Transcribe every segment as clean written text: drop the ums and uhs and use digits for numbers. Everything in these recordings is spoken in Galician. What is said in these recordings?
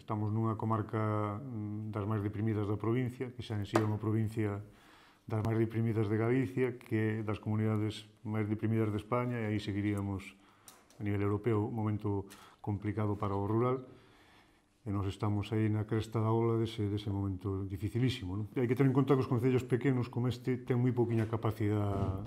Estamos nunha comarca das máis deprimidas da provincia, que xa en si é unha provincia das máis deprimidas de Galicia, que é das comunidades máis deprimidas de España, e aí seguiríamos a nivel europeo un momento complicado para o rural, e nos estamos aí na cresta da ola dese momento dificilísimo. Hai que ter en conta que os concellos pequenos como este ten moi pouquiña capacidade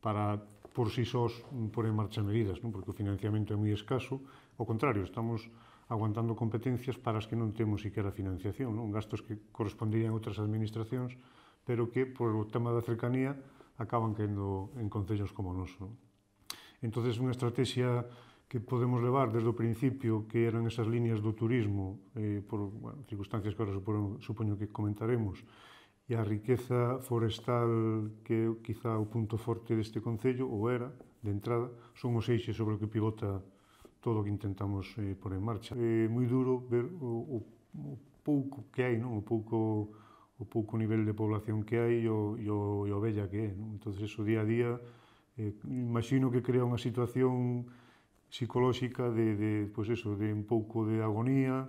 para por si sós por en marcha medidas, porque o financiamento é moi escaso. Ao contrario, estamos aguantando competencias para as que non temos siquiera financiación, gastos que corresponderían a outras administracións, pero que, por o tema da cercanía, acaban caendo en concellos como o noso. Entón, unha estrategia que podemos levar desde o principio, que eran esas líneas do turismo, por circunstancias que agora supoño que comentaremos, e a riqueza forestal, que é quizá o punto forte deste concello, ou era, de entrada, son os eixes sobre o que pivota todo o que intentamos pôr en marcha. É moi duro ver o pouco que hai, o pouco nivel de población que hai e o bella que é. Entón, o día a día, imagino que crea unha situación psicolóxica de un pouco de agonía,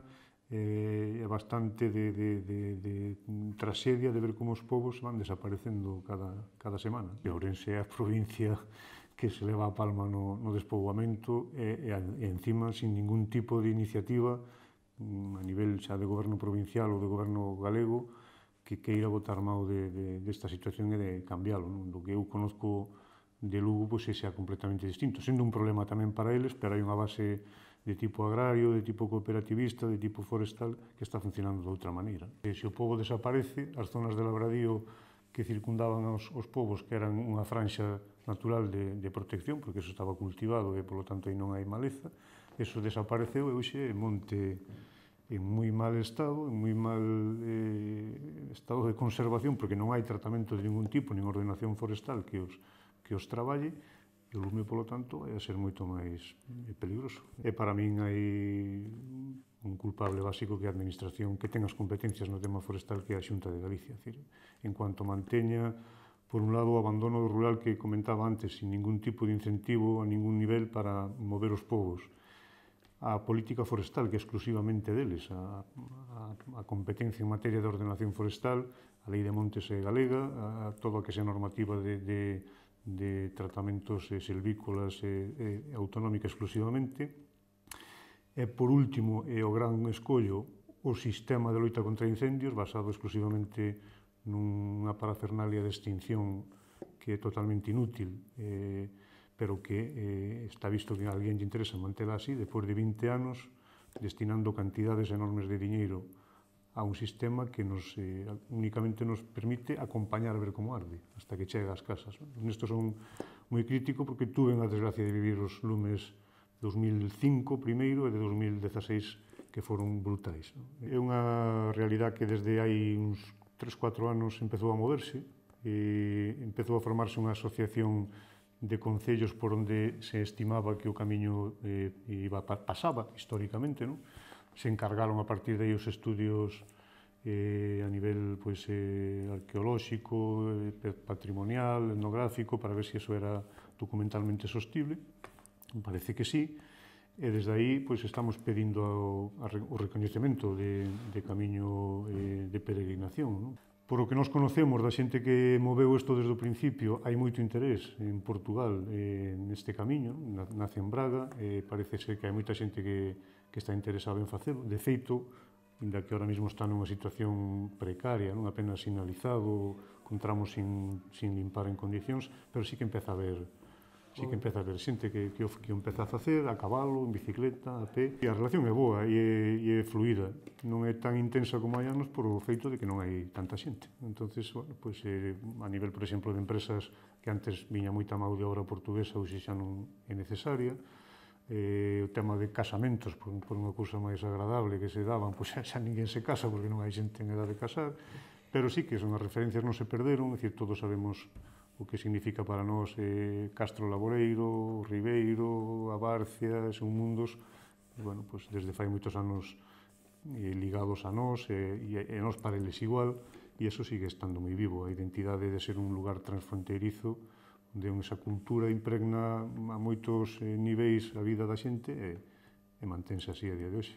e bastante de traxedia de ver como os povos van desaparecendo cada semana. Ourense é a provincia que se leva a palma no despoboamento e encima sin ningún tipo de iniciativa a nivel xa de goberno provincial ou de goberno galego que queira botar mao desta situación e de cambiálo. Do que eu conozco de Lugo, pois xa completamente distinto, sendo un problema tamén para eles, pero hai unha base de tipo agrario, de tipo cooperativista, de tipo forestal, que está funcionando de outra maneira. Se o pobo desaparece, as zonas de labradío que circundaban os povos, que eran unha franxa natural de protección, porque eso estaba cultivado e, polo tanto, aí non hai maleza, eso desapareceu e hoxe é monte en moi mal estado, en moi mal estado de conservación, porque non hai tratamento de ningún tipo, nin ordenación forestal que os traballe, e o lume, polo tanto, vai a ser moito máis peligroso. E para min hai un culpable básico que é a administración que ten as competencias no tema forestal, que é a Xunta de Galicia. En cuanto manteña, por un lado, o abandono rural que comentaba antes, sin ningún tipo de incentivo a ningún nivel para mover os povos, a política forestal, que é exclusivamente deles, a competencia en materia de ordenación forestal, a lei de montes galega, a todo o que sea normativa de tratamentos silvícolas autonómica exclusivamente. E, por último, o gran escollo, o sistema de loita contra incendios, basado exclusivamente nunha parafernalia de extinción que é totalmente inútil, pero que está visto que a alguén lle interesa mantela así, depois de 20 anos, destinando cantidades enormes de diñeiro a un sistema que únicamente nos permite acompañar a ver como arde, hasta que chega ás casas. Nesto son moi crítico porque tuve a desgracia de vivir os lumes 2005 primeiro e de 2016 que foron brutais. É unha realidade que desde hai uns 3-4 anos empezou a moverse, e empezou a formarse unha asociación de concellos por onde se estimaba que o camiño pasaba históricamente, se encargaron a partir de aí os estudios a nivel arqueolóxico, patrimonial, etnográfico, para ver se iso era documentalmente sostible. Parece que sí, e desde aí estamos pedindo o recoñecemento de camiño de peregrinación. Por o que nos conocemos da xente que moveu isto desde o principio, hai moito interés en Portugal neste camiño, nace en Braga, parece ser que hai moita xente que está interesada en facelo. De feito, ainda que ahora mesmo está nunha situación precaria, apenas sinalizado, con tramos sin limpar en condicións, pero sí que empeza a haber xente que o empeza a facer, a cabalo, en bicicleta, a pé. E a relación é boa e é fluida. Non é tan intensa como hai anos por o feito de que non hai tanta xente. Entón, a nivel, por exemplo, de empresas que antes viña moita mão de obra portuguesa, hoxe xa non é necesaria. O tema de casamentos, por unha cousa máis agradable que se daban, xa ninguén se casa porque non hai xente en edad de casar, pero sí que son as referencias non se perderon, é dicir, todos sabemos o que significa para nós Castro Laboreiro, Ribeiro, a Barcia, son mundos, desde fai moitos anos ligados a nós, e nós para eles igual, e eso sigue estando moi vivo, a identidade de ser un lugar transfronteirizo, onde esa cultura impregna a moitos niveis a vida da xente e mantense así a día de hoxe.